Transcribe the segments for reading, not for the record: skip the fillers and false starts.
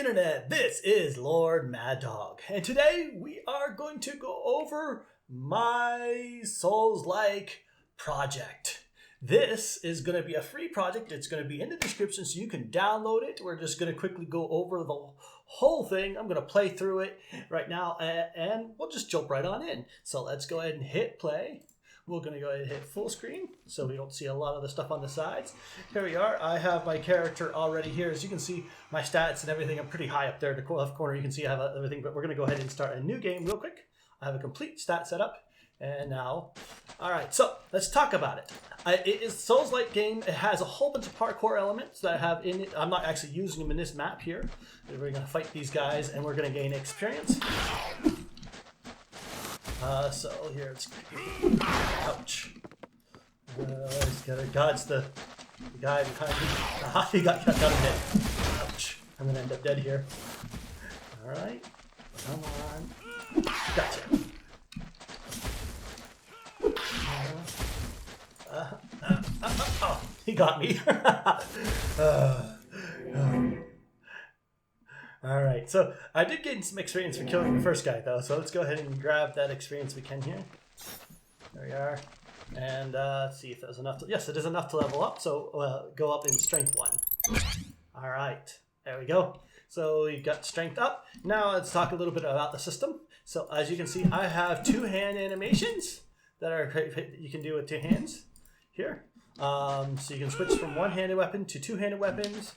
internet, this is LordMaddog, and today we are going to go over my Souls-like project. This is going to be a free project. It's going to be in the description so you can download it. We're just going to quickly go over the whole thing. I'm going to play through it right now and we'll just jump right on in. So let's go ahead and hit play. We're going to go ahead and hit full screen so we don't see a lot of the stuff on the sides. Here we are. I have my character already here. As you can see, my stats and everything, I'm pretty high up there in the left corner. You can see I have everything, but we're going to go ahead and start a new game real quick. I have a complete stat setup. And now, all right, so let's talk about it. It is a Souls-like game. It has a whole bunch of parkour elements that I have in it. I'm not actually using them in this map here. We're going to fight these guys and we're going to gain experience. So here it's, ouch. He's got to dodge the guy behind me. He got cut down a bit. Ouch. I'm going to end up dead here. All right. Come on. Gotcha. Oh, he got me. All right, so I did gain some experience for killing the first guy, though. So let's go ahead and grab that experience we can here. There we are. And see if that was enough. Yes, it is enough to level up. So go up in strength 1. All right, there we go. So we got strength up. Now let's talk a little bit about the system. So as you can see, I have 2 hand animations that you can do with 2 hands here. So you can switch from one-handed weapon to 2-handed weapons.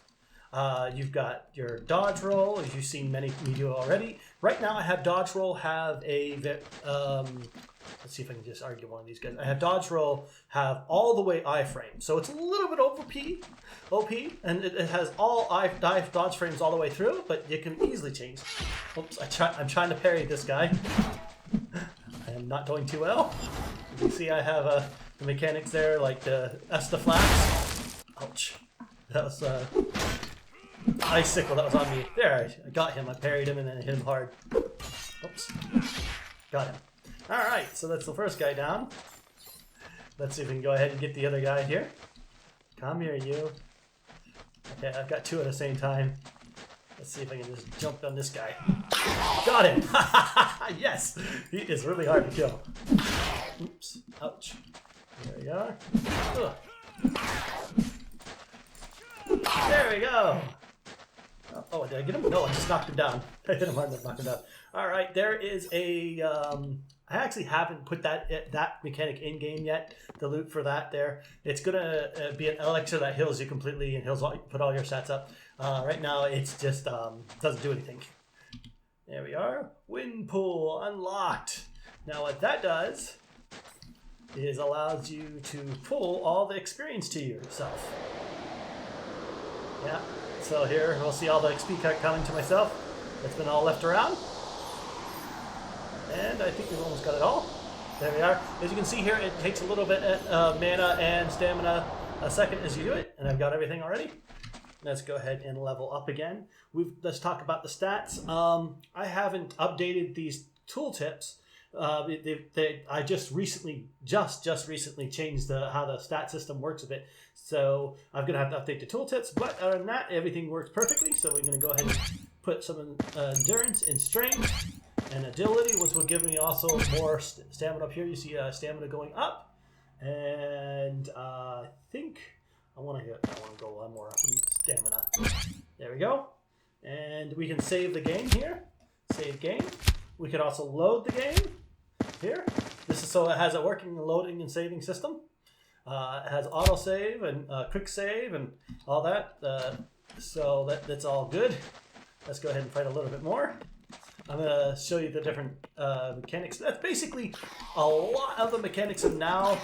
You've got your dodge roll, as you've seen many do already. Right now I have dodge roll have a, let's see if I can just argue one of these guys. I have dodge roll have all the way iframe. So it's a little bit OP, and it has all dodge frames all the way through, but you can easily change. Oops, I'm trying to parry this guy. I am not doing too well. You can see I have the mechanics there, like the flaps. Ouch. That was icicle that was on me. There, I got him. I parried him and then hit him hard. Oops. Got him. Alright, so that's the first guy down. Let's see if we can go ahead and get the other guy here. Come here, you. Okay, I've got 2 at the same time. Let's see if I can just jump on this guy. Got him! Yes! He is really hard to kill. Oops. Ouch. There we go. Ugh. There we go! Oh, did I get him? No, I just knocked him down. I hit him hard enough to knock him down. Alright, there is a... I actually haven't put that mechanic in-game yet, the loot for that there. It's going to be an elixir that heals you completely and put all your stats up. Right now, it's just doesn't do anything. There we are. Wind pool unlocked. Now what that does is allows you to pull all the experience to yourself. Yeah, so here we'll see all the XP coming to myself. It's been all left around. And I think we've almost got it all. There we are. As you can see here, it takes a little bit of mana and stamina a second as you do it. And I've got everything already. Let's go ahead and level up again. Let's talk about the stats. I haven't updated these tooltips. I just recently changed how the stat system works a bit. So I'm going to have to update the tooltips. But other than that, everything works perfectly. So we're going to go ahead and put some endurance and strength and agility, which will give me also more stamina up here. You see stamina going up. And I think I want to go one more up in stamina. There we go. And we can save the game here. Save game. We could also load the game here. This is so it has a working loading and saving system. It has autosave and quick save and all that. So that's all good. Let's go ahead and fight a little bit more. I'm going to show you the different mechanics. That's basically a lot of the mechanics are now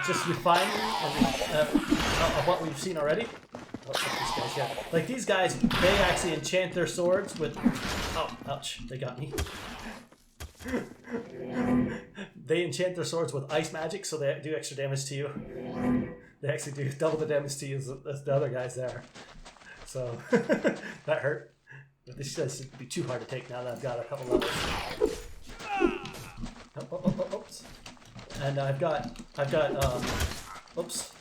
just refining of what we've seen already. Oh, these guys here. Like these guys, they actually enchant their swords with... Oh, ouch, they got me. They enchant their swords with ice magic, so they do extra damage to you. They actually do double the damage to you as the other guys there. So, that hurt. But this should be too hard to take now that I've got a couple levels. Oops. And I've got oops.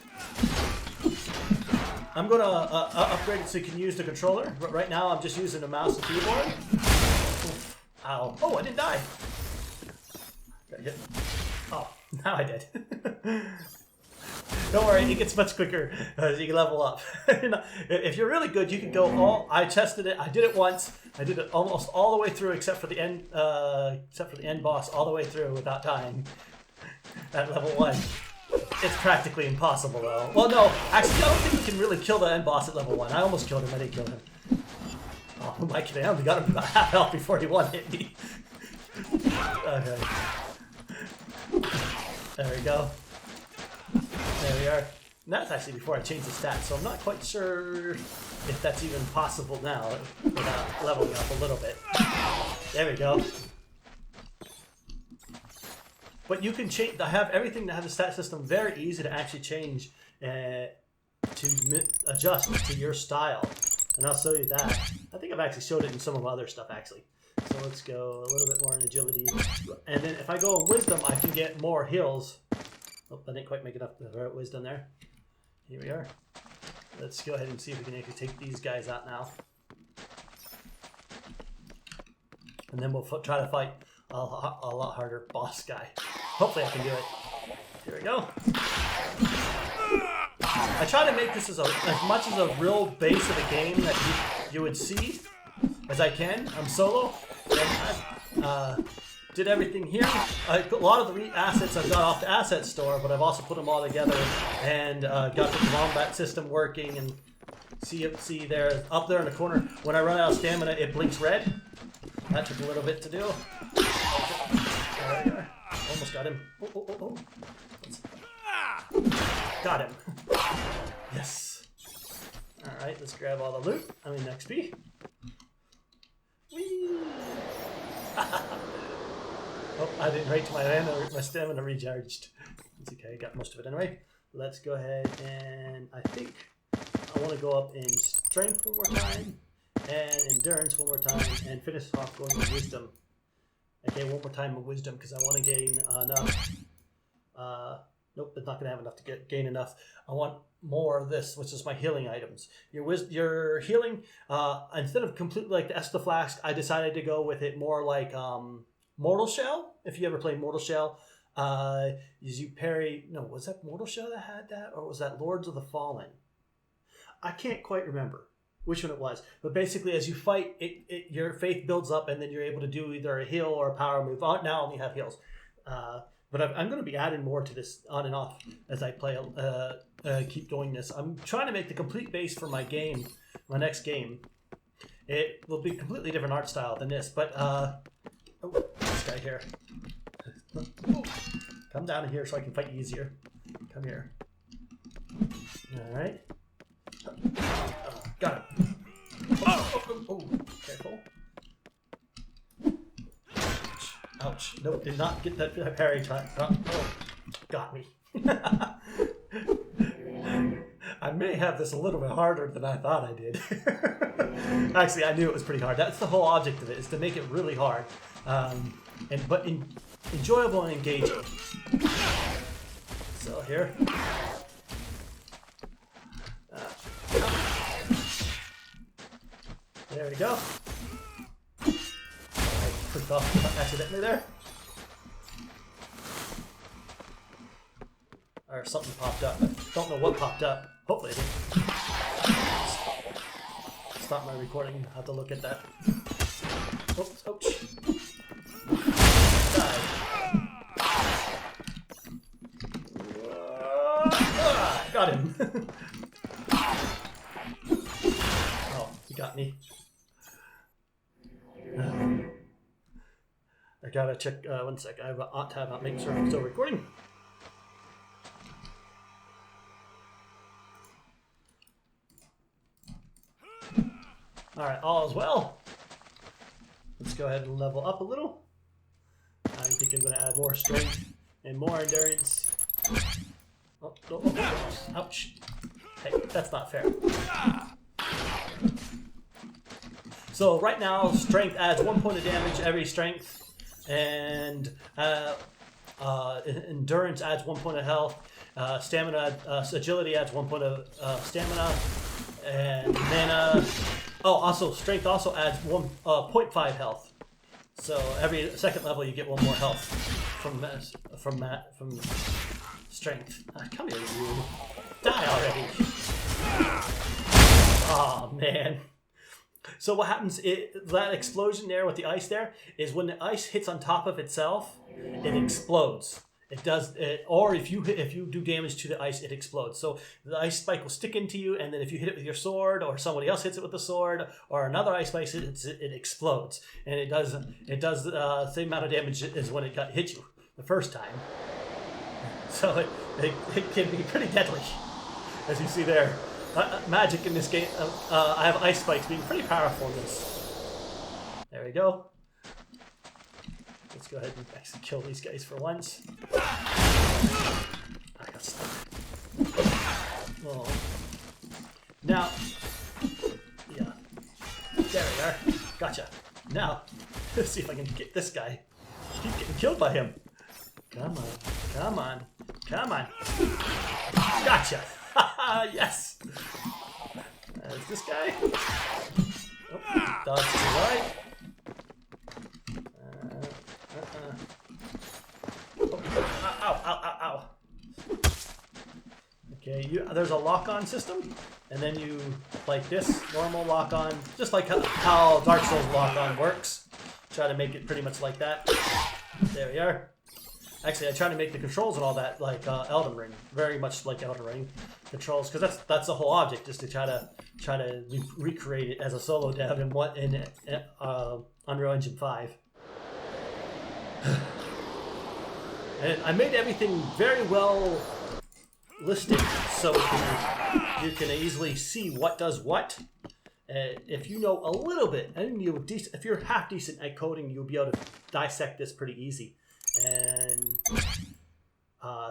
I'm gonna upgrade it so you can use the controller. But right now, I'm just using a mouse and keyboard. Oof. Ow! Oh, I didn't die. Got hit. Oh, now I did. Don't worry, it gets much quicker as you can level up. If you're really good, you can go all. I tested it. I did it once. I did it almost all the way through, except for the end boss, all the way through without dying. At level 1, it's practically impossible though. Well, no, actually, I don't think you can really kill the end boss at level 1. I almost killed him. I didn't kill him. Oh, who am I kidding? I only got him about half health before he hit me. Okay. There we go. There we are. And that's actually before I changed the stats, so I'm not quite sure if that's even possible now without leveling up a little bit. There we go. But you can change. I have everything to have the stat system very easy to actually change to adjust to your style. And I'll show you that. I think I've actually showed it in some of my other stuff actually. So let's go a little bit more in agility. And then if I go in wisdom, I can get more heals. Oh, I didn't quite make enough wisdom there. Here we are. Let's go ahead and see if we can actually take these guys out now. And then we'll try to fight a lot harder boss guy. Hopefully I can do it. Here we go. I try to make this as much as a real base of a game that you would see as I can. I'm solo. And I did everything here. A lot of the assets I've got off the asset store, but I've also put them all together and got the combat system working. And see there, up there in the corner, when I run out of stamina, it blinks red. That took a little bit to do. There we are. Almost got him. Oh. Got him. Yes. Alright, let's grab all the loot. I mean, XP. Whee! Oh, I didn't rate my stamina recharged. It's okay, I got most of it anyway. Let's go ahead and I think I want to go up in strength one more time and endurance one more time and finish off going with wisdom. Okay, one more time with wisdom because I want to gain enough. Nope, it's not going to have enough to gain enough. I want more of this, which is my healing items. Your healing, instead of completely like the Estus Flask, I decided to go with it more like Mortal Shell. If you ever played Mortal Shell, you parry. No, was that Mortal Shell that had that, or was that Lords of the Fallen? I can't quite remember which one it was. But basically, as you fight, your faith builds up, and then you're able to do either a heal or a power move. Now I only have heals. But I'm going to be adding more to this on and off as I play. Keep doing this. I'm trying to make the complete base for my game, my next game. It will be a completely different art style than this, but this guy here. Come down here so I can fight easier. Come here. All right. Got it. Oh, careful. Ouch. Nope, did not get that parry time. Oh, got me. I may have this a little bit harder than I thought I did. Actually, I knew it was pretty hard. That's the whole object of it, is to make it really hard. But enjoyable and engaging. So here. There we go. Clicked off accidentally there. Or something popped up. I don't know what popped up. Hopefully it didn't. Stop my recording. I'll have to look at that. Oops, ouch. Die. Got him. Oh, he got me. I gotta check, one sec. I have an aunt tab out, making sure I'm still recording. Alright, all is well. Let's go ahead and level up a little. I think I'm going to add more strength and more endurance. Oh. Ouch. Hey, that's not fair. So right now, strength adds 1 point of damage every strength. And endurance adds 1 point of health. Agility adds 1 point of stamina. And mana. Oh, also strength also adds 0.5 health. So every second level you get 1 more health from strength. Come here, you. Die already. Oh man. So what happens? That explosion there with the ice there is when the ice hits on top of itself, it explodes. It does, or if you do damage to the ice, it explodes. So the ice spike will stick into you, and then if you hit it with your sword, or somebody else hits it with the sword, or another ice spike hits it, it explodes, and it does the same amount of damage as when it hit you the first time. So it can be pretty deadly, as you see there. Magic in this game, I have ice spikes being pretty powerful in this. There we go. Let's go ahead and actually kill these guys for once. I got stuck. Oh. Now, yeah. There we are. Gotcha. Now, let's see if I can get this guy. Keep getting killed by him. Come on. Come on. Come on. Gotcha. Yes. There's this guy. Oh, dodge to the right. Ow. Okay, there's a lock-on system, and then you, like this, normal lock-on, just like how Dark Souls lock-on works. Try to make it pretty much like that. There we are. Actually, I try to make the controls and all that like Elden Ring, very much like Elden Ring controls, because that's the whole object, is to try to recreate it as a solo dev in Unreal Engine 5. And I made everything very well listed, so you can easily see what does what. If you know a little bit, and if you're half decent at coding, you'll be able to dissect this pretty easy and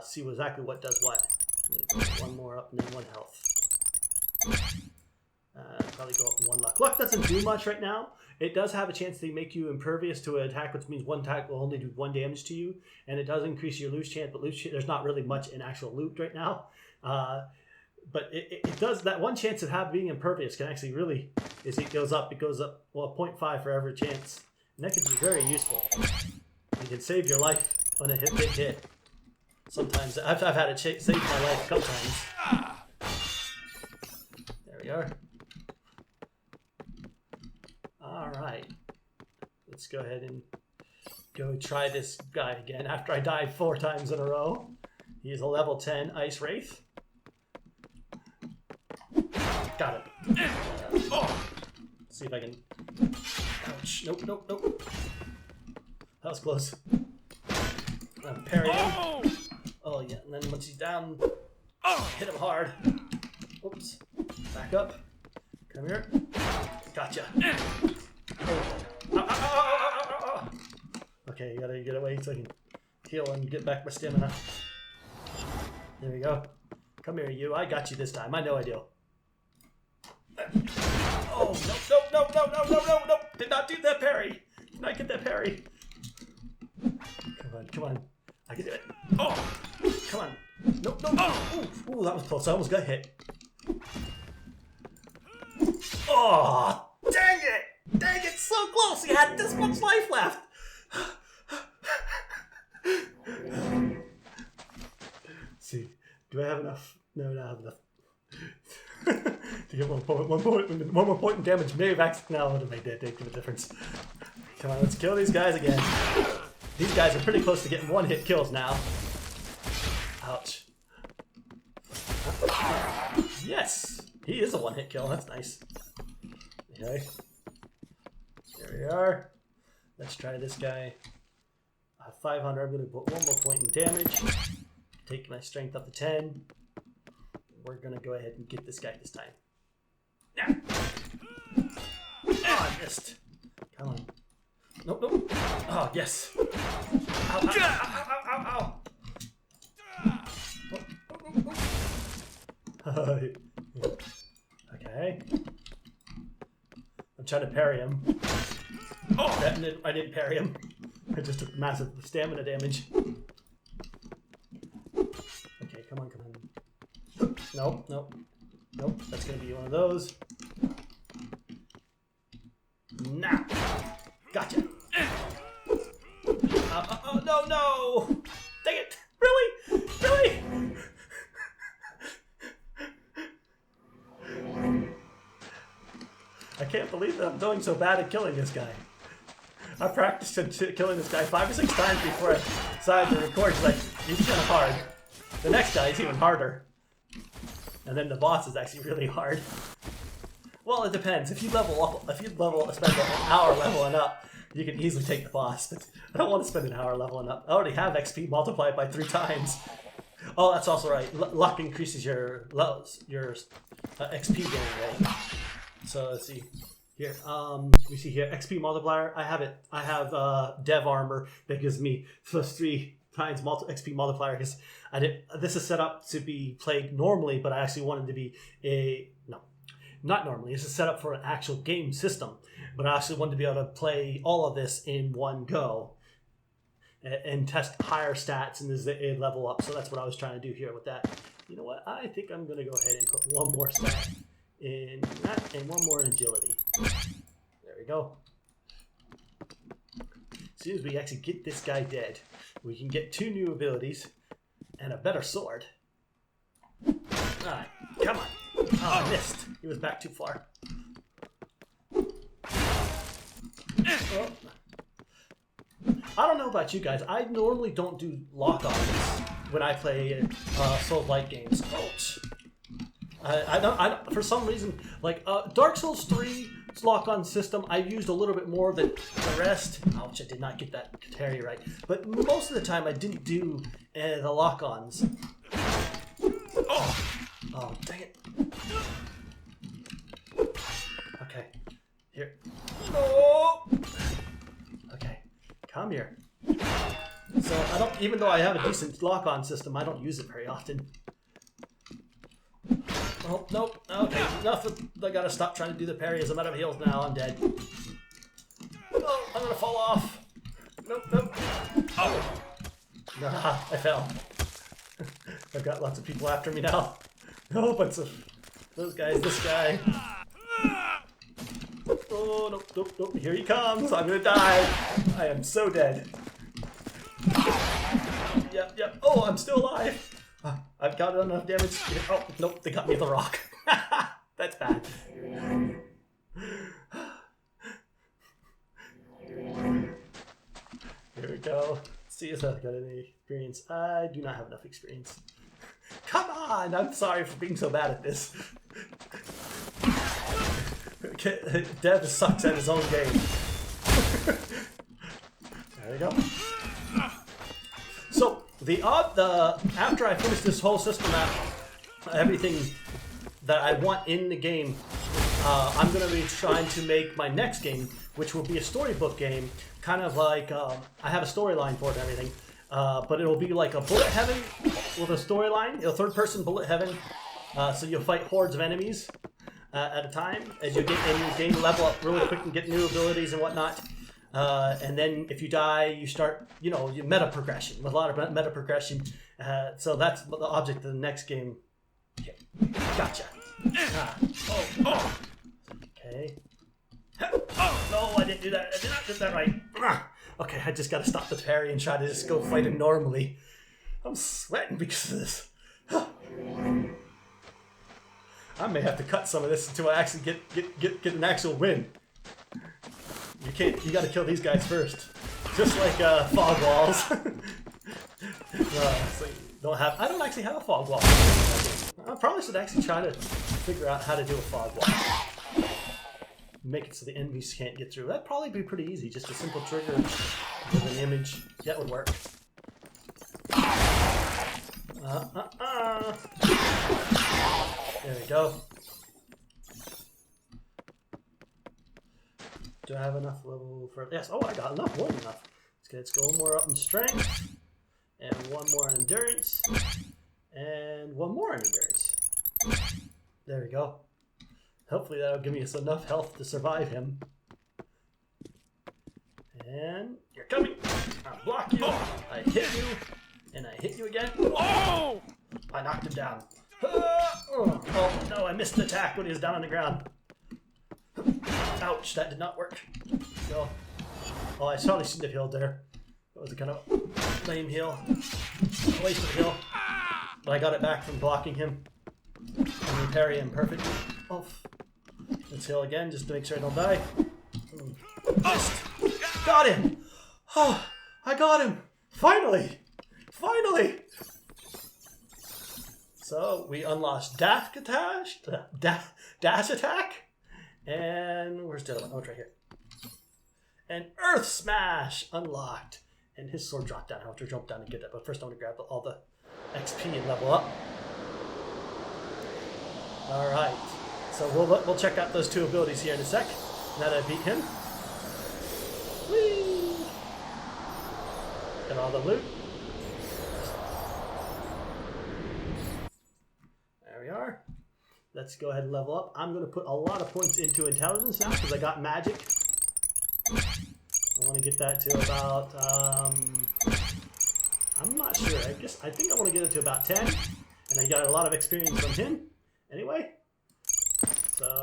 see exactly what does what. One more up and then 1 health. Probably go up 1 luck. Luck doesn't do much right now. It does have a chance to make you impervious to an attack, which means 1 attack will only do 1 damage to you, and it does increase your loot chance. But there's not really much in actual loot right now. But it does, that 1 chance of being impervious can actually really, as it goes up, well, 0.5 for every chance, and that can be very useful. You can save your life on a big hit. Sometimes I've had it save my life a couple times. There we are. Alright, let's go ahead and go try this guy again after I died 4 times in a row. He is a level 10 Ice Wraith. Got it. See if I can... Ouch. Nope. That was close. Parry him. Oh yeah, and then once he's down, hit him hard. Oops. Back up. Come here. Gotcha. Ow. Okay, you gotta get away so I can heal and get back my stamina. There we go. Come here, you. I got you this time. I know I do. Oh, no. Did not do that parry. Did not get that parry. Come on. I can do it. Oh, come on. No. Ooh, that was close. I almost got hit. Oh, dang it, so close. He had this much life left. See, do I have enough? No, I don't have enough. To get one more point in damage may have actually now would have made that big of a difference. Come on, let's kill these guys again. These guys are pretty close to getting 1-hit kills now. Ouch. Yes! He is a 1-hit kill, that's nice. Okay. There we are. Let's try this guy. 500, I'm going to put 1 more point in damage. Take my strength up to 10. We're going to go ahead and get this guy this time. Yeah. Oh, I missed. Come on. Nope. Oh, yes. Ow. Okay. I'm trying to parry him. Oh, I didn't parry him. I just took massive stamina damage. Okay, come on. Nope. Nope, that's gonna be one of those. Now, gotcha. Oh no, no! Dang it! Really? Really? I can't believe that I'm doing so bad at killing this guy. I practiced killing this guy 5 or 6 times before I decided to record. Like, he's kind of hard. The next guy is even harder. And then the boss is actually really hard. Well, it depends. If you spend an hour leveling up, you can easily take the boss. But I don't want to spend an hour leveling up. I already have XP multiplied by 3 times. Oh, that's also right. Luck increases your XP gain rate. So let's see here. We see here XP multiplier. I have it. I have dev armor that gives me +3 times XP multiplier because this is set up to be played normally, but I actually wanted to be not normally. This is set up for an actual game system, but I actually wanted to be able to play all of this in one go and test higher stats and level up. So that's what I was trying to do here with that. You know what? I think I'm going to go ahead and put one more stat in that and one more in agility. There we go. As soon as we actually get this guy dead, we can get 2 new abilities and a better sword. Alright, come on. Oh, I missed. He was back too far. Oh. I don't know about you guys. I normally don't do lock-ons when I play Souls-like games. Ouch. I don't. For some reason, like Dark Souls 3's lock-on system, I used a little bit more than the rest. Ouch! I did not get that parry right. But most of the time, I didn't do the lock-ons. Oh, dang it! Okay, here. No. Okay, come here. So I don't. Even though I have a decent lock-on system, I don't use it very often. Oh, nope. Okay, enough. I gotta stop trying to do the parry as I'm out of heals now. I'm dead. Oh, I'm gonna fall off. Nope. Oh. Nah, I fell. I've got lots of people after me now. No, but those guys, this guy. Oh, nope. Here he comes. I'm gonna die. I am so dead. Yep. Oh, I'm still alive. I've got enough damage. Oh, nope, they got me with a rock. That's bad. Here we go. See if I've got any experience. I do not have enough experience. Come on! I'm sorry for being so bad at this. Dev sucks at his own game. There we go. So, after I finish this whole system everything that I want in the game, I'm going to be trying to make my next game, which will be a storybook game, kind of like, I have a storyline for it and everything, but it'll be like a bullet heaven with a storyline, third-person bullet heaven, so you'll fight hordes of enemies at a time as you gain level up really quick and get new abilities and whatnot. And then if you die, you start, your meta progression, with a lot of meta progression. So that's the object of the next game. Okay. Gotcha. Okay. Oh, no, I didn't do that. I did not do that right. Okay, I just got to stop the parry and try to just go fight him normally. I'm sweating because of this. I may have to cut some of this until I actually get an actual win. You gotta kill these guys first. Just like fog walls. So I don't actually have a fog wall. I probably should actually try to figure out how to do a fog wall. Make it so the enemies can't get through. That'd probably be pretty easy. Just a simple trigger with an image. That would work. There we go. Do I have enough level for... Yes, I got enough, more than enough. Let's go one more up in strength, and one more in endurance, and one more in endurance. There we go. Hopefully that'll give me us enough health to survive him. And you're coming. I block you. I hit you, and I hit you again. Oh! I knocked him down. Oh no, I missed the attack when he was down on the ground. Ouch, that did not work. Go. Oh, I probably shouldn't have healed there. That was a kind of lame heal. A waste of a heal. But I got it back from blocking him. And we parry him perfectly. Oh. Let's heal again just to make sure I don't die. Missed. Got him! Oh, I got him! Finally! Finally! So we unlocked Dash Attack. And where's the other one? Oh, it's right here. And Earth Smash unlocked. And his sword dropped down. I have to jump down and get that. But first I want to grab all the XP and level up. Alright. So we'll check out those two abilities here in a sec. Now that I beat him. Whee! Got all the loot. There we are. Let's go ahead and level up. I'm going to put a lot of points into intelligence now because I got magic. I want to get that to about, I'm not sure. I think I want to get it to about 10. And I got a lot of experience from him anyway. So,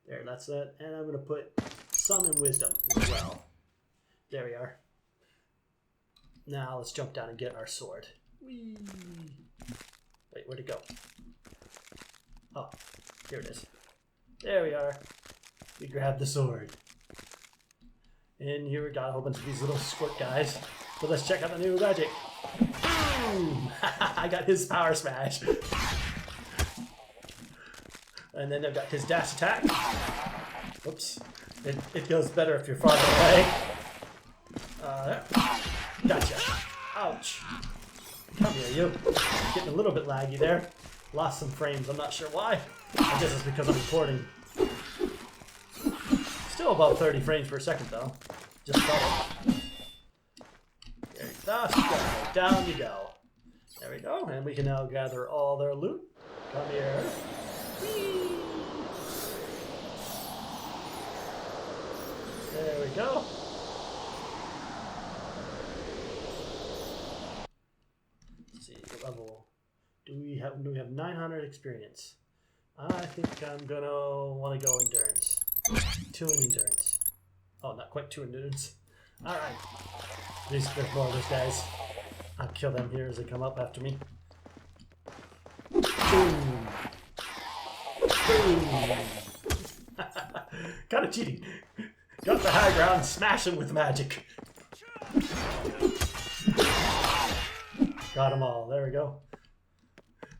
there, that's it. And I'm going to put some in wisdom as well. There we are. Now let's jump down and get our sword. Whee! Wait, where'd it go? Oh, here it is. There we are. We grabbed the sword. And here we got a whole bunch of these little squirt guys. So let's check out the new magic. Boom! I got his power smash. And then I've got his dash attack. Whoops. It goes better if you're farther away. Gotcha. Ouch. Come here, you. Getting a little bit laggy there. Lost some frames. I'm not sure why. I guess it's because I'm recording. Still about 30 frames per second, though. Just double. There you go. Down you go. There we go. And we can now gather all their loot. Come here. Whee! There we go. Let's see, what level do we have? We have 900 experience. I think I'm gonna want to go endurance. 2 in endurance. Oh, not quite 2 endurance. All right. There's more of those guys. I'll kill them here as they come up after me. Boom. Boom. Kind of cheating. Got the high ground, smash him with magic. Got them all. There we go.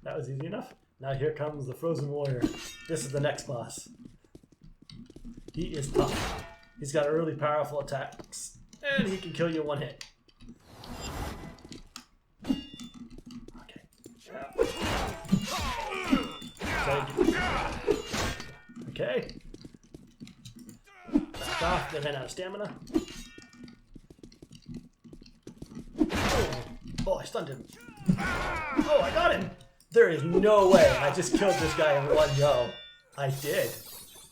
That was easy enough. Now here comes the Frozen Warrior. This is the next boss. He is tough. He's got really powerful attacks. And he can kill you in one hit. Okay. Okay. Back off, then ran out of stamina. Oh, I stunned him. Oh, I got him! There is no way I just killed this guy in one go. I did.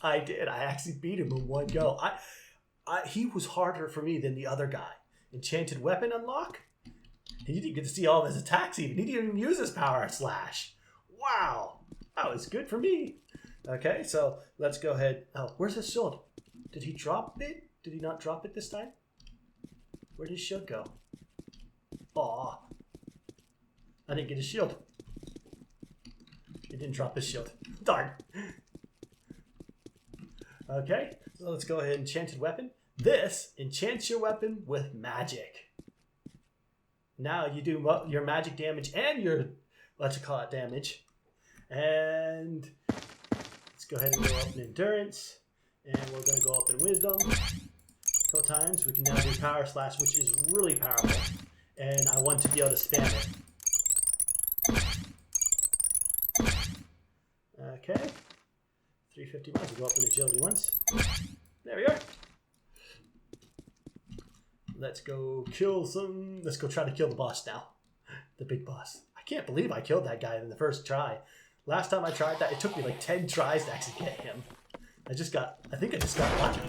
I actually beat him in one go. He was harder for me than the other guy. Enchanted weapon unlock? He didn't get to see all of his attacks even. He didn't even use his power slash. Wow. That was good for me. Okay, so let's go ahead. Oh, where's his shield? Did he drop it? Did he not drop it this time? Where did his shield go? Aw. I didn't get his shield. He didn't drop his shield. Darn. Okay, so let's go ahead and enchanted weapon. This enchants your weapon with magic. Now you do your magic damage and your, let's call it damage. And let's go ahead and go up in endurance. And we're going to go up in wisdom a couple times. We can now do power slash, which is really powerful. And I want to be able to spam it. Okay. 350 miles. We'll go up in agility once. There we are. Let's go kill some. Let's go try to kill the boss now. The big boss. I can't believe I killed that guy in the first try. Last time I tried that, it took me like 10 tries to actually get him. I think I just got lucky.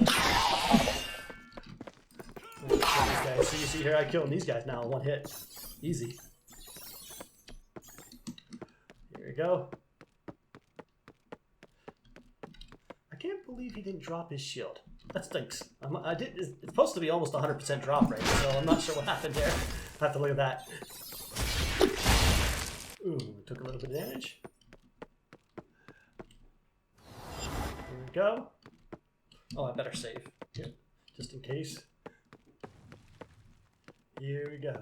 These guys. So you see here, I killed these guys now in one hit. Easy. Here we go. I can't believe he didn't drop his shield. That stinks. It's supposed to be almost 100% drop rate, so I'm not sure what happened there. I have to look at that. Ooh, took a little bit of damage. Here we go. Oh, I better save. Yeah, just in case. Here we go.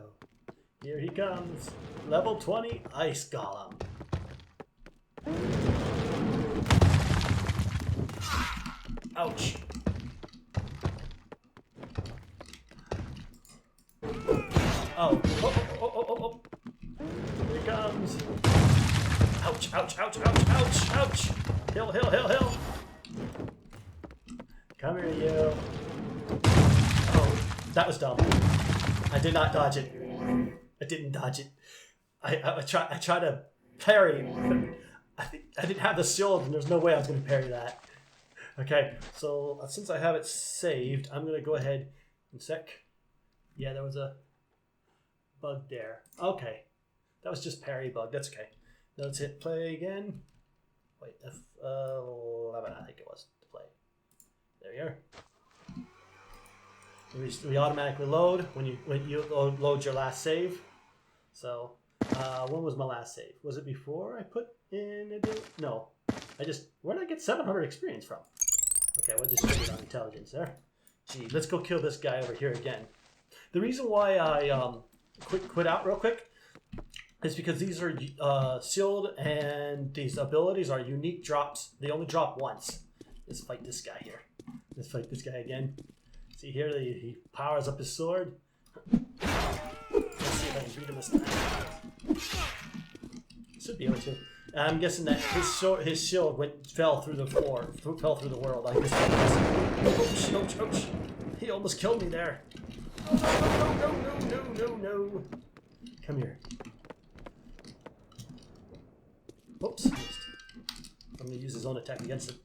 Here he comes. Level 20 Ice Golem. Ouch. Oh. Oh. Here he comes. Ouch, ouch, ouch, ouch, ouch, ouch. Hill. Come here, you. Oh, that was dumb. I did not dodge it. I didn't dodge it. I tried to parry, but I didn't have the shield, and there's no way I was going to parry that. Okay, so since I have it saved, I'm going to go ahead and sec. Yeah, there was a bug there. Okay, that was just parry bug. That's okay. Now let's hit play again. Wait, F11, I think it was to play. There you are. We automatically load when you load your last save. So, when was my last save? Was it before I put in a deal? No, where did I get 700 experience from? Okay, we'll just get it on intelligence there. Gee, let's go kill this guy over here again. The reason why I quit out real quick is because these are sealed and these abilities are unique drops. They only drop once. Let's fight this guy here. Let's fight this guy again. See here, he powers up his sword. Let's see if I can beat him this time. Should be able to. I'm guessing that his shield fell through the floor, fell through the world. I guess. Ouch. He almost killed me there. No. Come here. Oops. I'm going to use his own attack against him.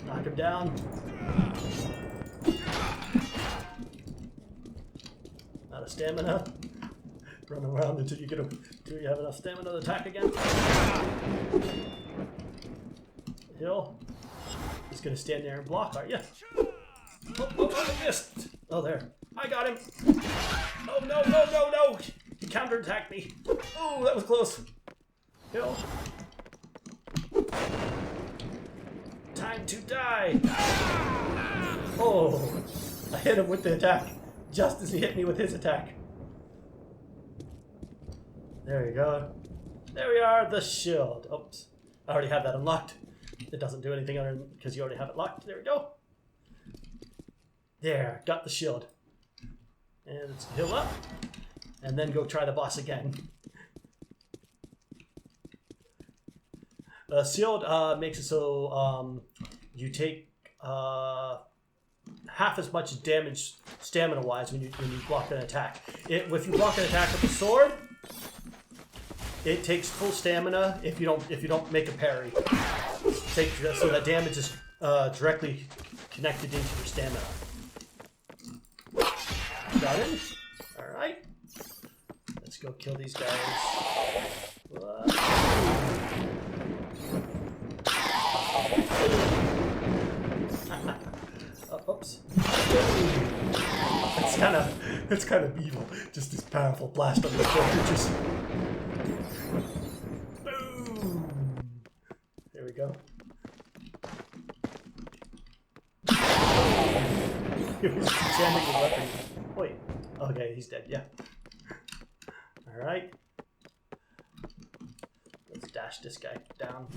Knock him down. Out of stamina. Run around until you have enough stamina to attack again. Hill. He's gonna stand there and block, are you? Oh, I missed. Oh, there. I got him. Oh, no. He counterattacked me. Oh, that was close. Hill. Time to die. Oh, I hit him with the attack just as he hit me with his attack. There you go. There we are, the shield. Oops, I already have that unlocked. It doesn't do anything other than because you already have it locked. There we go. There, got the shield. And let's heal up. And then go try the boss again. Shield makes it so you take half as much damage stamina-wise when you block an attack. If you block an attack with a sword, it takes full stamina if you don't make a parry. So that damage is directly connected into your stamina. Got him. All right. Let's go kill these guys. Oops. It's kind of evil. Just this powerful blast on the creatures. Boom. There we go. He was jamming the weapon. Wait. Okay, he's dead. Yeah. All right. Let's dash this guy down.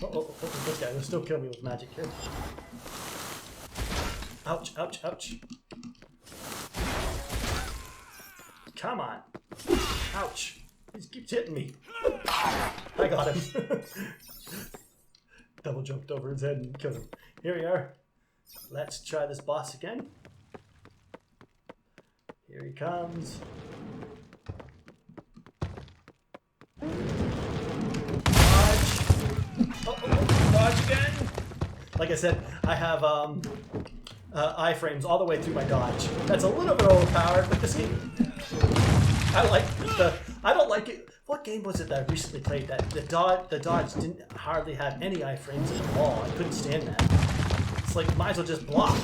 Oh, this guy will still kill me with magic here. Ouch. Come on. Ouch. He keeps hitting me. I got him. Double jumped over his head and killed him. Here we are. Let's try this boss again. Here he comes. Dodge again. Like I said, I have iframes all the way through my dodge. That's a little bit overpowered, but this game I don't like it. What game was it that I recently played that the dodge didn't hardly have any iframes at all? I couldn't stand that. It's like, might as well just block.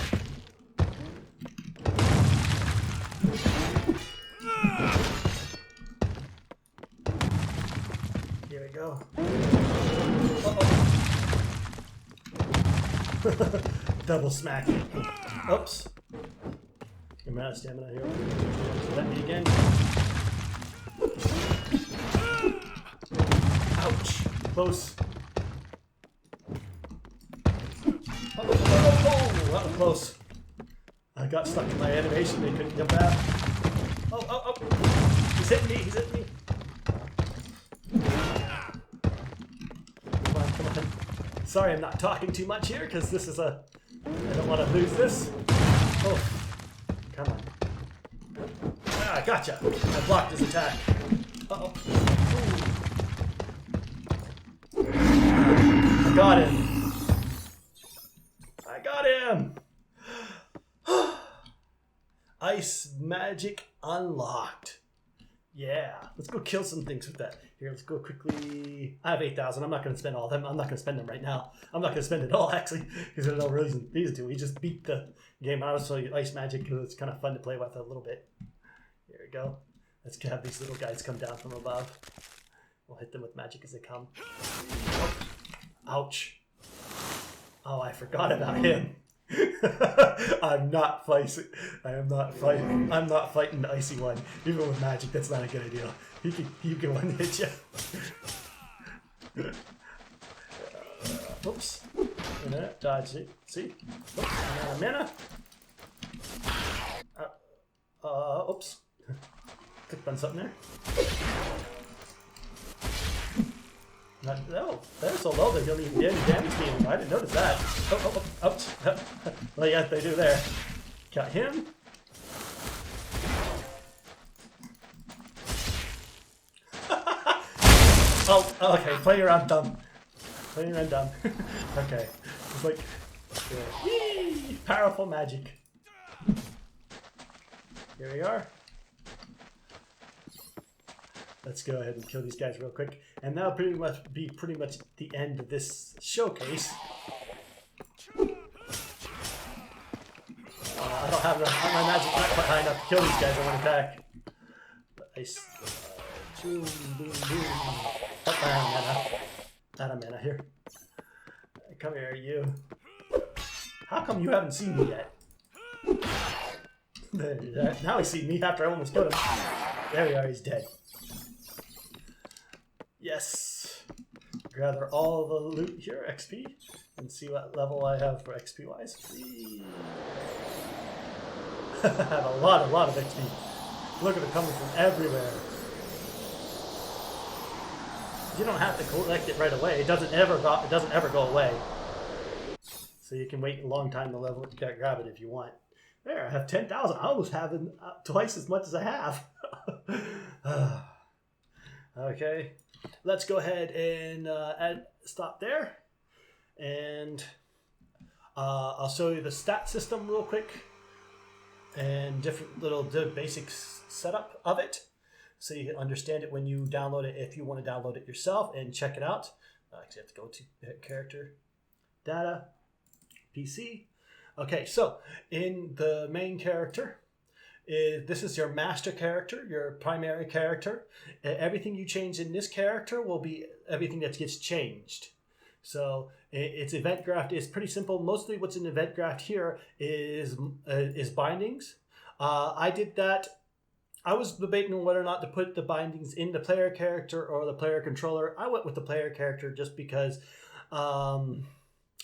Here we go. Double smack. Oops. I'm out of stamina here. Let me again. Ouch. Close. Oh, that was close. I got stuck in my animation. They couldn't jump out. Oh. He's hitting me. He's hitting me. Come on. Sorry, I'm not talking too much here because this is a... I don't want to lose this. Oh. Come on. Ah, gotcha. I blocked his attack. Uh-oh. I got him. I got him. Ice magic unlocked. Yeah. Let's go kill some things with that. Here, let's go quickly. I have 8,000. I'm not going to spend all of them. I'm not going to spend them right now. I'm not going to spend it all, actually, because there's no reason to. We just beat the game. I was showing you ice magic because it's kind of fun to play with a little bit. Here we go. Let's have these little guys come down from above. We'll hit them with magic as they come. Oh. Ouch. Oh, I forgot about him. I'm not fighting. I'm not fighting the icy one. Even with magic, that's not a good idea. He can one hit you. Oops. Dodge it. See? Oops. I'm out of mana. Oops. Clicked on something there. No, they're so low they don't even do any damage to me. I didn't notice that. Oops. Well, yeah, they do there. Got him. Oh, okay. Play around dumb. Play around dumb. Okay. It's like, whee, powerful magic. Here we are. Let's go ahead and kill these guys real quick. And that'll pretty much be the end of this showcase. I don't have enough. My magic's not quite high enough to kill these guys in one attack. But I boom, boom, boom. Out of mana here. Come here, you. How come you haven't seen me yet? There, now he's seen me after I almost killed him. There we are, he's dead. Yes. Gather all the loot here, XP, and see what level I have for XP wise. I have a lot of XP. Look at it coming from everywhere. You don't have to collect it right away. It doesn't ever go away. So you can wait a long time to level it, grab it if you want. There, I have 10,000. I almost have twice as much as I have. Okay, let's go ahead and stop there. And I'll show you the stat system real quick and different little basic setup of it, so you can understand it when you download it, if you want to download it yourself and check it out. Actually, I have to go to character, data, PC. Okay, so in the main character, this is your master character, your primary character. Everything you change in this character will be everything that gets changed. So its event graph is pretty simple. Mostly what's in event graph here is bindings. I did that. I was debating on whether or not to put the bindings in the player character or the player controller. I went with the player character just because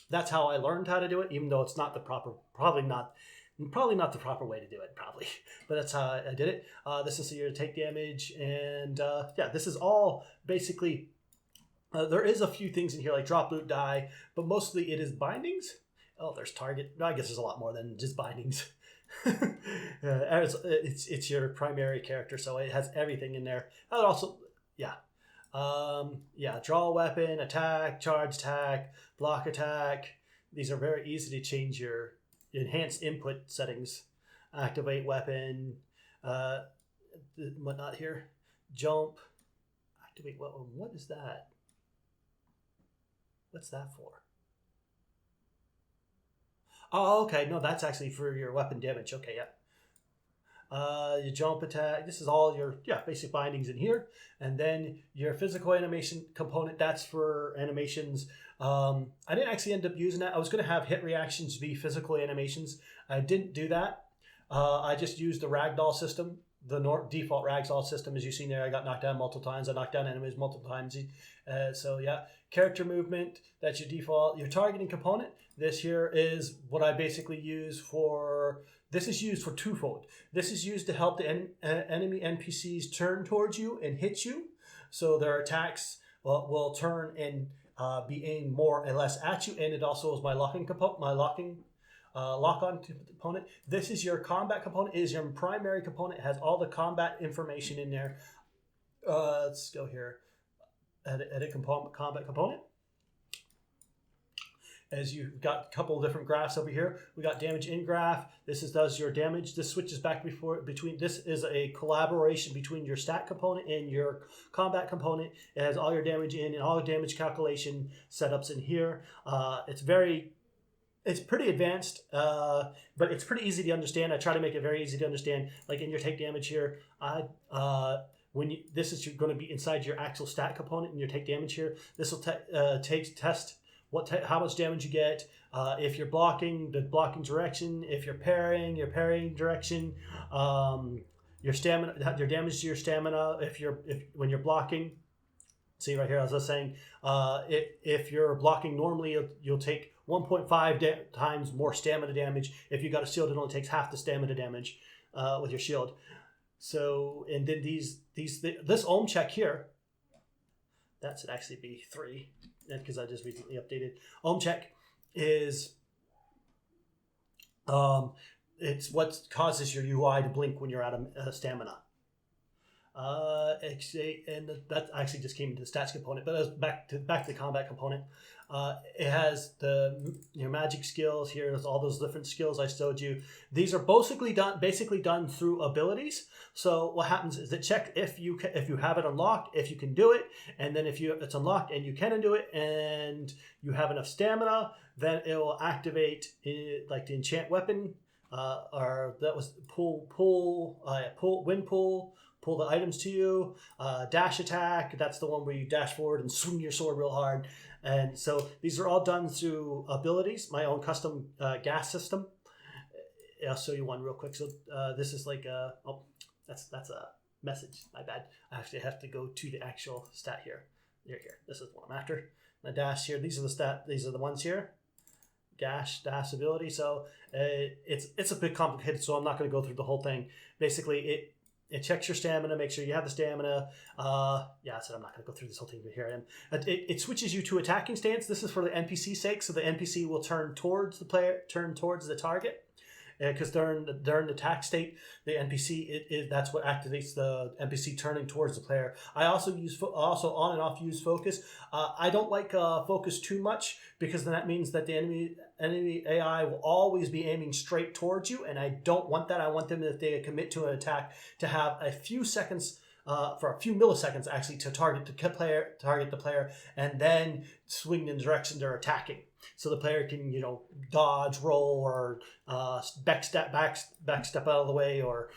that's how I learned how to do it, even though it's not the proper, probably not the proper way to do it, but that's how I did it. This is so you're to take damage, and yeah, this is all basically. There is a few things in here like drop loot, die, but mostly it is bindings. Oh, there's target. I guess there's a lot more than just bindings. It's your primary character, so it has everything in there. And also, yeah, draw a weapon, attack, charge attack, block attack. These are very easy to change your enhanced input settings. Activate weapon, whatnot here. Jump. Activate. What is that? What's that for? Oh, okay. No, that's actually for your weapon damage. Okay, yeah. Your jump attack. This is all your basic bindings in here, and then your physical animation component. That's for animations. I didn't actually end up using that. I was going to have hit reactions be physical animations. I didn't do that. I just used the ragdoll system, the default ragdoll system. As you see there, I got knocked down multiple times. I knocked down enemies multiple times. So yeah, character movement. That's your default. Your targeting component. This here is what I basically use for. This is used for twofold. This is used to help the enemy NPCs turn towards you and hit you, so their attacks will turn and be aimed more or less at you. And it also is my locking component, lock-on component. This is your combat component. It is your primary component. It has all the combat information in there. Let's go here. Edit combat component. As you've got a couple of different graphs over here. We got damage in graph. This does your damage. This switches back between. This is a collaboration between your stat component and your combat component. It has all your damage in and all the damage calculation setups in here. It's pretty advanced, but it's pretty easy to understand. I try to make it very easy to understand. Like in your take damage here, this is going to be inside your actual stat component in your take damage here. This will test how much damage you get, if you're blocking, the blocking direction, if you're parrying, your parrying direction, your stamina, your damage to your stamina, when you're blocking. See right here, as I was saying, if you're blocking normally, you'll take 1.5 times more stamina damage. If you got a shield, it only takes half the stamina damage with your shield. So, and then this ohm check here, that should actually be 3, because I just recently updated. Ohm check is it's what causes your UI to blink when you're out of stamina. And that actually just came into the stats component, but back to the combat component. It has your magic skills here. There's all those different skills I showed you. These are basically done through abilities. So what happens is it checks if you have it unlocked, if you can do it, and then if it's unlocked and you can do it, and you have enough stamina, then it will activate like the enchant weapon, or that was wind pull. Pull the items to you, dash attack. That's the one where you dash forward and swing your sword real hard. And so these are all done through abilities. My own custom gas system. I'll show you one real quick. So this is like that's a message. My bad. I actually have to go to the actual stat here. Here. This is what I'm after. The dash here. These are the ones here. Dash ability. So it's a bit complicated. So I'm not going to go through the whole thing. Basically, it checks your stamina, make sure you have the stamina. I said I'm not going to go through this whole thing here. It switches you to attacking stance. This is for the NPC's sake, so the NPC will turn towards the player, turn towards the target. Because during the attack state, the NPC that's what activates the NPC turning towards the player. I also on and off use focus. I don't like focus too much, because then that means that the enemy AI will always be aiming straight towards you, and I don't want that. I want them, if they commit to an attack, to have a few seconds. For a few milliseconds, actually, to target the player, and then swing in the direction they're attacking. So the player can, dodge, roll, or back step out of the way, or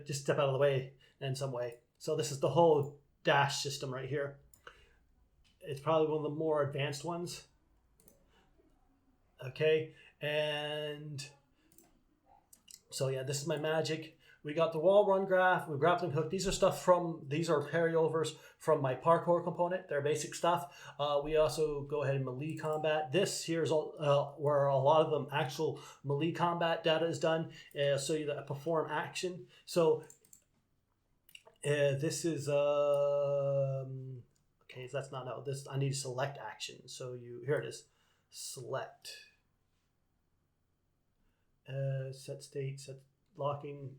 just step out of the way in some way. So this is the whole dash system right here. It's probably one of the more advanced ones. Okay, and so yeah, this is my magic. We got the wall run graph, we grappling hook. These are carryovers from my parkour component. They're basic stuff. We also go ahead and melee combat. This here is where a lot of the actual melee combat data is done. So you perform action. So this is okay. So that's not no. This I need to select action. So here it is. Select. Set state. Set locking.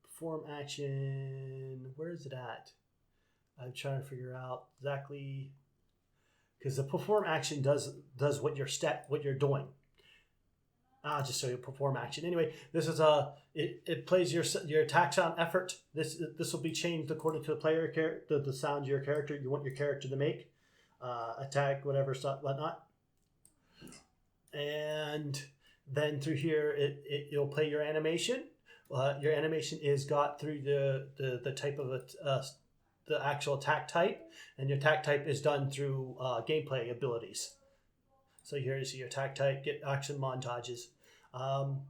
Perform action. Where is it at? I'm trying to figure out exactly, because the perform action does what you're doing. I'll just show you perform action. Anyway, this is it plays your attack sound effort. This will be changed according to the player the sound your character you want your character to make, attack, whatever stuff, whatnot. And then through here it'll play your animation. Your animation is got through the type of the actual attack type, and your attack type is done through gameplay abilities. So here you see your attack type, get action montages. And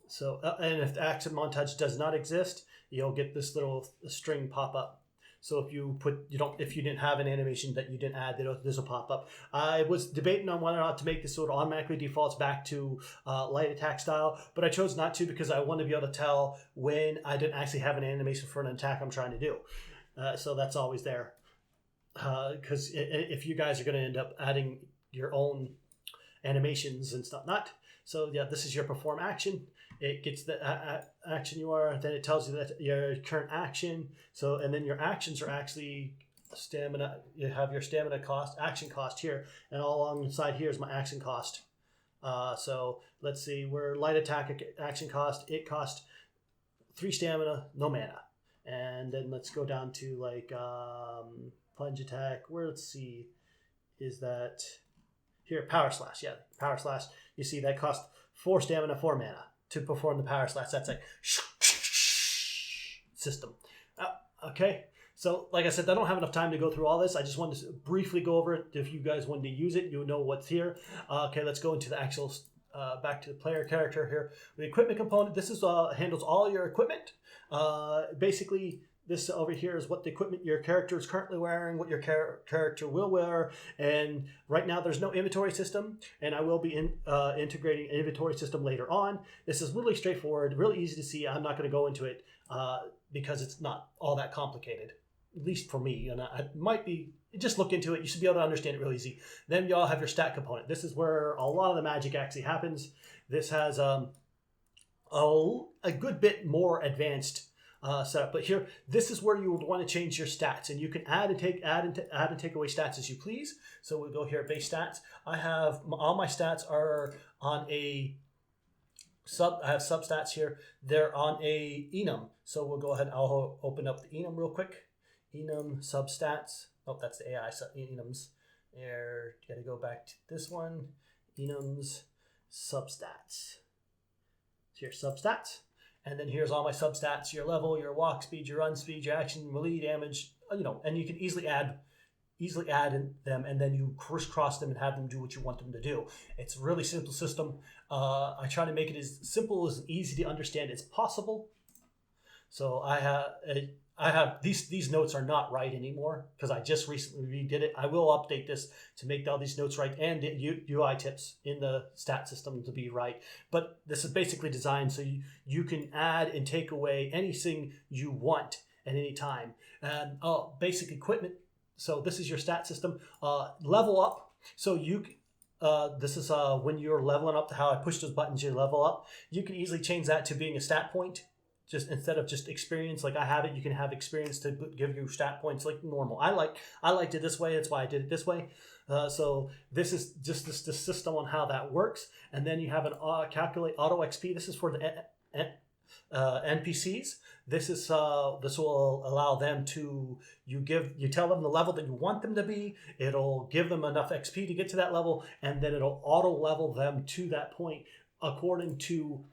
if the action montage does not exist, you'll get this little string pop up. So if you didn't have an animation that you didn't add, this will pop up. I was debating on whether or not to make this so it automatically defaults back to light attack style, but I chose not to because I want to be able to tell when I didn't actually have an animation for an attack I'm trying to do. So that's always there. Because if you guys are going to end up adding your own animations and stuff, so yeah, this is your perform action. It gets the action you are, then it tells you that your current action. So, and then your actions are actually stamina. You have your stamina cost, action cost here, and all along the side here is my action cost. So let's see, we're light attack action cost. It cost 3 stamina, no mana. And then let's go down to like plunge attack. Let's see, is that here? Power slash, yeah, power slash. You see that cost 4 stamina, 4 mana to perform the power slash. That's like system. Okay, so like I said, I don't have enough time to go through all this. I just wanted to briefly go over it. If you guys wanted to use it, you'll know what's here. Okay, let's go into the actual back to the player character here. The equipment component. This is handles all your equipment. Basically, this over here is what the equipment your character is currently wearing, what your character will wear, and right now there's no inventory system, and I will be integrating an inventory system later on. This is really straightforward, really easy to see. I'm not going to go into it because it's not all that complicated, at least for me, and it might be. Just look into it. You should be able to understand it really easy. Then you all have your stat component. This is where a lot of the magic actually happens. This has a good bit more advanced setup, but here, this is where you would want to change your stats, and you can add and take away stats as you please. So we'll go here, base stats. I have all my stats are on a I have substats here. They're on a enum. So we'll go ahead. I'll open up the enum real quick. Enum substats. Oh, that's the AI enums. There, got to go back to this one. Enums substats. Here, substats. And then here's all my substats, your level, your walk speed, your run speed, your action, melee damage, and you can easily add in them, and then you crisscross them and have them do what you want them to do. It's a really simple system. I try to make it as simple as easy to understand as possible. So I have these notes are not right anymore because I just recently redid it. I will update this to make all these notes right and the UI tips in the stat system to be right. But this is basically designed so you can add and take away anything you want at any time. And basic equipment. So this is your stat system. Level up. So this is when you're leveling up to how I push those buttons, you level up. You can easily change that to being a stat point. Just instead of just experience like I have it, you can have experience to give you stat points like normal. I liked it this way. That's why I did it this way. So this is just the system on how that works. And then you have an calculate auto XP. This is for the NPCs. This will allow them to you tell them the level that you want them to be. It'll give them enough XP to get to that level, and then it'll auto level them to that point according to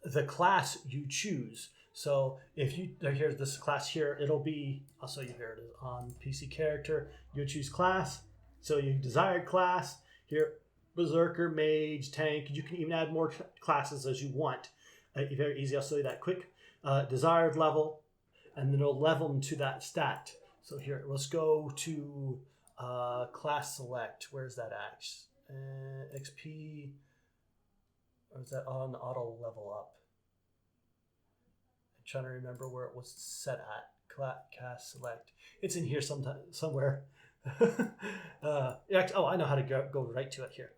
the class you choose. So if here's this class here, it'll be, I'll show you here it is on PC character. You choose class. So your desired class here, berserker, mage, tank. You can even add more classes as you want. Very easy. I'll show you that quick. Desired level, and then it'll level them to that stat. So here, let's go to class select. Where's that at? XP. Or is that on auto level up? I'm trying to remember where it was set at. Class select. It's in here somewhere. I know how to go right to it here.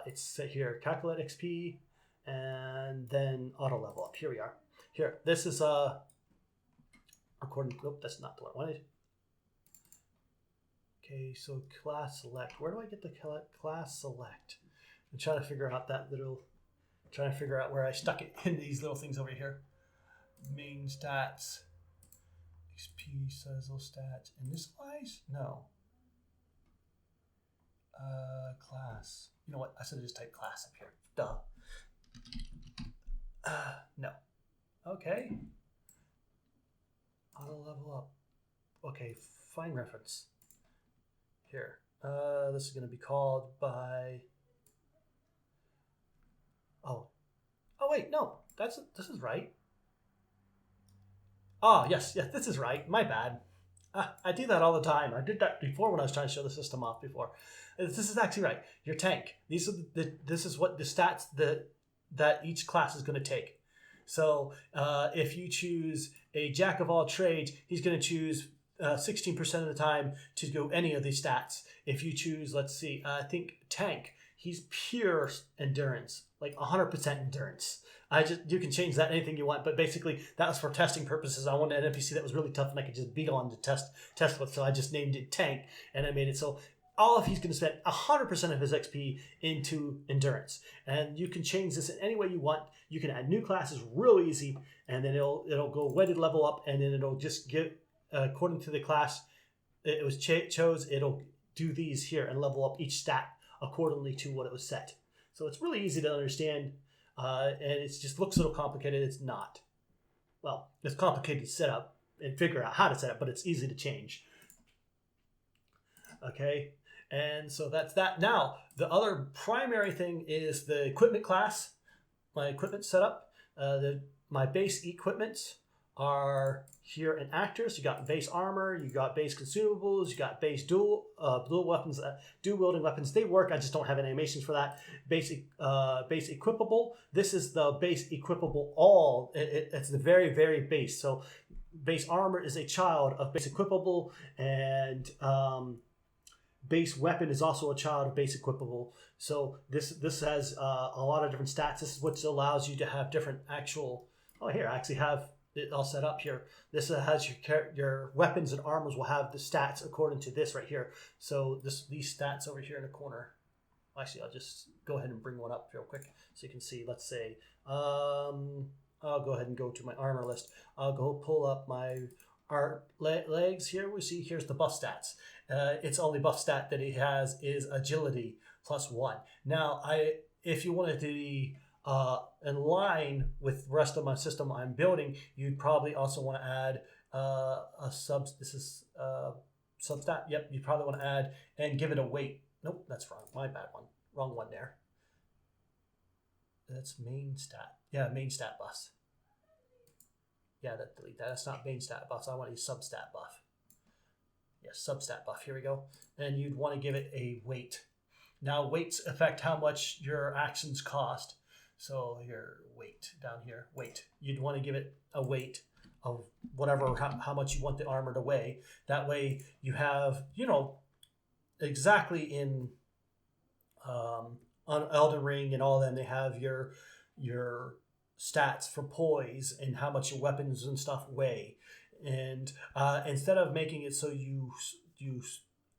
It's set here. Calculate XP, and then auto level up. Here we are. Here, this is according. Nope, that's not the one I wanted. Okay, so class select. Where do I get the class select? I'm trying to figure out trying to figure out where I stuck it in these little things over here. Main stats, XP, sizzle stats, initialize? No. Class. You know what? I should have just typed class up here. Duh. No. Okay. Auto level up. Okay, find reference. Here. This is going to be called by. Oh wait, no. This is right. Oh yes, this is right. My bad. I do that all the time. I did that before when I was trying to show the system off before. This is actually right. Your tank. This is what the stats that each class is going to take. So if you choose a jack of all trades, he's going to choose 16% of the time to go any of these stats. If you choose, let's see, I think tank, he's pure endurance, like 100% endurance. You can change that anything you want, but basically that was for testing purposes. I wanted an NPC that was really tough and I could just beat on to test with, so I just named it tank, and I made it so all of he's going to spend 100% of his XP into endurance. And you can change this in any way you want. You can add new classes real easy, and then it'll go weighted level up, and then it'll just give according to the class it was chose. It'll do these here and level up each stat accordingly to what it was set. So it's really easy to understand, and it just looks a little complicated. It's not. Well, it's complicated to set up and figure out how to set it, but it's easy to change. Okay, and so that's that. Now, the other primary thing is the equipment class. My equipment setup. My base equipments are here in actors. You got base armor, you got base consumables, you got base dual weapons, dual wielding weapons. They work. I just don't have any animations for that. Base equipable. This is the base equipable all. It's the very, very base. So base armor is a child of base equipable, and base weapon is also a child of base equipable. So this has a lot of different stats. This is what allows you to have different actual. Oh, here I actually have it all set up here. This has your weapons and armors will have the stats according to this right here. So these stats over here in the corner. Actually, I'll just go ahead and bring one up real quick so you can see. Let's say I'll go ahead and go to my armor list. I'll go pull up my legs here. We see here's the buff stats. Its only buff stat that he has is agility +1. Now, if you wanted to be in line with the rest of my system I'm building, you'd probably also want to add a sub. This is substat. Yep, you probably want to add and give it a weight. Nope, that's wrong. My bad one. Wrong one there. That's main stat. Yeah, main stat buffs. Yeah, delete that. That's not main stat buffs. I want a substat buff. Yes, substat buff. Here we go. And you'd want to give it a weight. Now, weights affect how much your actions cost. So your weight down here, weight. You'd want to give it a weight of whatever, how much you want the armor to weigh. That way you have, exactly in on Elden Ring and all them, they have your stats for poise and how much your weapons and stuff weigh. And instead of making it so you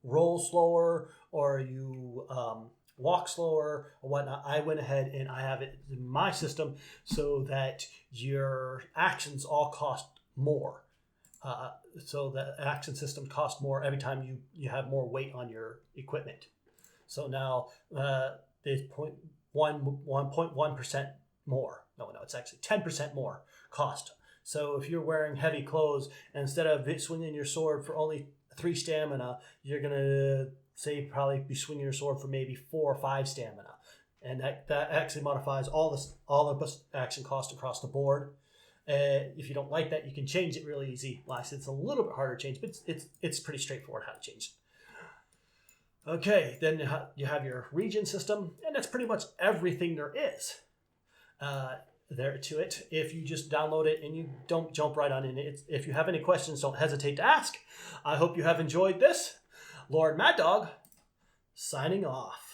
roll slower or you walk slower or whatnot, I went ahead and I have it in my system so that your actions all cost more. So the action system costs more every time you have more weight on your equipment. So now there's 1.1% more. No, it's actually 10% more cost. So if you're wearing heavy clothes, instead of swinging your sword for only 3 stamina, you're going to probably be swinging your sword for maybe 4 or 5 stamina. And that actually modifies all the action cost across the board. If you don't like that, you can change it really easy. Like, it's a little bit harder to change, but it's pretty straightforward how to change it. Okay, then you have your region system, and that's pretty much everything there is there to it. If you just download it and you don't jump right on in it. If you have any questions, don't hesitate to ask. I hope you have enjoyed this. LordMaddog, signing off.